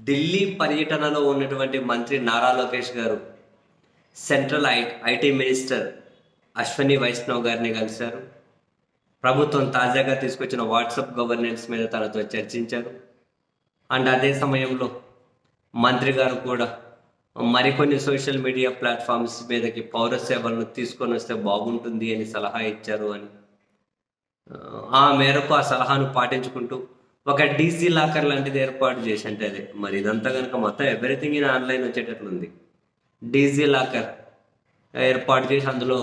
ఢిల్లీ పర్యటనలో ఉన్నటువంటి మంత్రి నారా లోకేష్ గారు central IT minister Ashwini Vaishnaw గారిని కలిశారు. ప్రభుత్వం తాజాగా తీసుకొచ్చిన వాట్సాప్ గవర్నెన్స్ మీద తనతో చర్చించారు. అండ్ అదే సమయంలో మంత్రి గారు కూడా మరికొన్ని సోషల్ మీడియా ప్లాట్ఫామ్స్ మీదకి పౌర సేవలను తీసుకొని వస్తే బాగుంటుంది అని సలహా ఇచ్చారు అని, ఆ మేరకు ఆ సలహాను పాటించుకుంటూ ఒక డీజీ లాకర్ లాంటిది ఏర్పాటు చేసి, అంటే అదే మరి ఇదంతా కనుక మొత్తం ఎవ్రీథింగ్ ఇన్ ఆన్లైన్ వచ్చేటట్లుంది. డీజీ లాకర్ ఏర్పాటు చేసి అందులో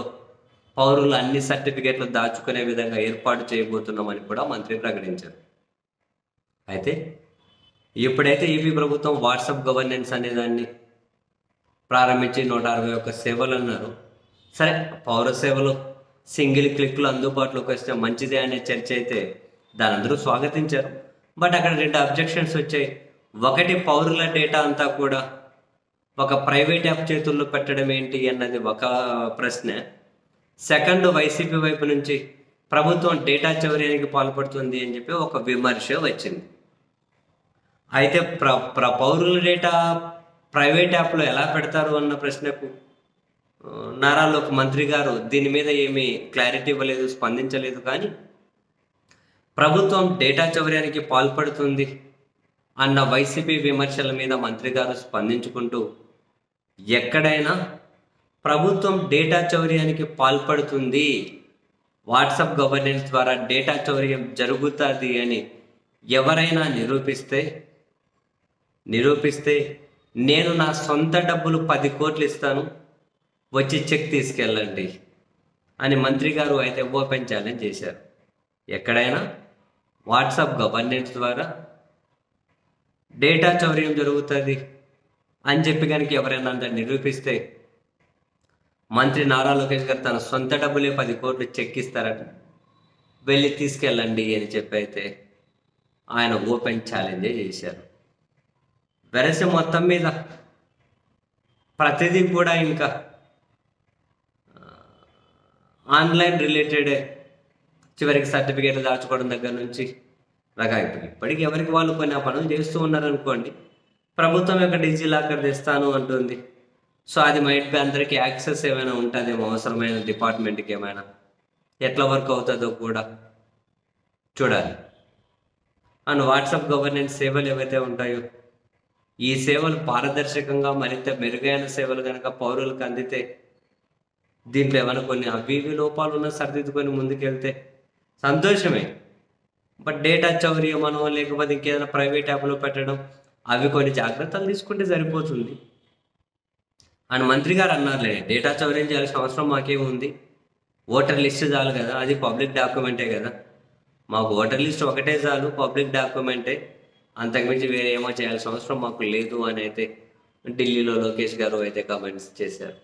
పౌరులు అన్ని సర్టిఫికేట్లు దాచుకునే విధంగా ఏర్పాటు చేయబోతున్నామని కూడా మంత్రి ప్రకటించారు. అయితే ఇప్పుడైతే ఏపీ ప్రభుత్వం వాట్సాప్ గవర్నెన్స్ అనే దాన్ని ప్రారంభించి 161 సేవలు అన్నారు. సరే, పౌర సేవలు సింగిల్ క్లిక్లు అందుబాటులోకి వస్తే మంచిదే అనే చర్చ అయితే దాని అందరూ స్వాగతించారు. బట్ అక్కడ 2 అబ్జెక్షన్స్ వచ్చాయి. ఒకటి, పౌరుల డేటా అంతా కూడా ఒక ప్రైవేట్ యాప్ చేతుల్లో పెట్టడం ఏంటి అన్నది ఒక ప్రశ్న. సెకండ్, వైసీపీ వైపు నుంచి ప్రభుత్వం డేటా చౌర్యానికి పాల్పడుతుంది అని చెప్పి ఒక విమర్శ వచ్చింది. అయితే పౌరుల డేటా ప్రైవేట్ యాప్లో ఎలా పెడతారు అన్న ప్రశ్నకు నారాలోక్ మంత్రి గారు దీని మీద ఏమీ క్లారిటీ ఇవ్వలేదు, స్పందించలేదు. కానీ ప్రభుత్వం డేటా చౌర్యానికి పాల్పడుతుంది అన్న వైసీపీ విమర్శల మీద మంత్రి గారు స్పందించుకుంటూ, ఎక్కడైనా ప్రభుత్వం డేటా చౌర్యానికి పాల్పడుతుంది, వాట్సాప్ గవర్నెన్స్ ద్వారా డేటా చౌర్యం జరుగుతుంది అని ఎవరైనా నిరూపిస్తే నేను నా సొంత డబ్బులు 10 కోట్లు ఇస్తాను, వచ్చి చెక్ తీసుకెళ్ళండి అని మంత్రి గారు అయితే ఓపెన్ ఛాలెంజ్ చేశారు. ఎక్కడైనా వాట్సాప్ గవర్నెన్స్ ద్వారా డేటా చౌర్యం జరుగుతుంది అని చెప్పి కనుక ఎవరైనా అంత నిరూపిస్తే మంత్రి నారా లోకేష్ గారు తన సొంత డబ్బులే 10 కోట్లు చెక్ ఇస్తారట, వెళ్ళి తీసుకెళ్ళండి అని చెప్పి అయితే ఆయన ఓపెన్ ఛాలెంజే చేశారు. వెరసి మొత్తం మీద ప్రతిదీ కూడా ఇంకా ఆన్లైన్ రిలేటెడే. చివరికి సర్టిఫికేట్లు దాచుకోవడం దగ్గర నుంచి ఇప్పటికి ఎవరికి వాళ్ళు కొన్ని ఆ పనులు చేస్తూ ఉన్నారనుకోండి. ప్రభుత్వం యొక్క డిజీ లాకర్ తెస్తాను అంటుంది. సో అది మైట్ బి అందరికీ యాక్సెస్ ఏమైనా ఉంటుందేమో, అవసరమైన డిపార్ట్మెంట్కి ఏమైనా ఎట్లా వర్క్ అవుతుందో కూడా చూడాలి. అండ్ వాట్సాప్ గవర్నెన్స్ సేవలు ఏవైతే ఉంటాయో, ఈ సేవలు పారదర్శకంగా మరింత మెరుగైన సేవలు కనుక పౌరులకు అందితే, దీంట్లో ఏమైనా కొన్ని అవి లోపాలు ఉన్నా సరిదిద్దుకొని ముందుకెళ్తే సంతోషమే. బట్ డేటా చౌర్యం అనో లేకపోతే ఇంకేదైనా ప్రైవేట్ యాప్లో పెట్టడం, అవి కొన్ని జాగ్రత్తలు తీసుకుంటే సరిపోతుంది. అండ్ మంత్రి గారు అన్నారులే, డేటా చౌర్యం చేయాల్సిన అవసరం మాకేముంది, ఓటర్ లిస్ట్ చాలు కదా, అది పబ్లిక్ డాక్యుమెంటే కదా, మాకు ఓటర్ లిస్ట్ ఒకటే చాలు, పబ్లిక్ డాక్యుమెంటే, అంతకుమించి వేరే ఏమో చేయాల్సిన అవసరం మాకు లేదు అని అయితే ఢిల్లీలో లోకేష్ గారు అయితే కామెంట్స్ చేశారు.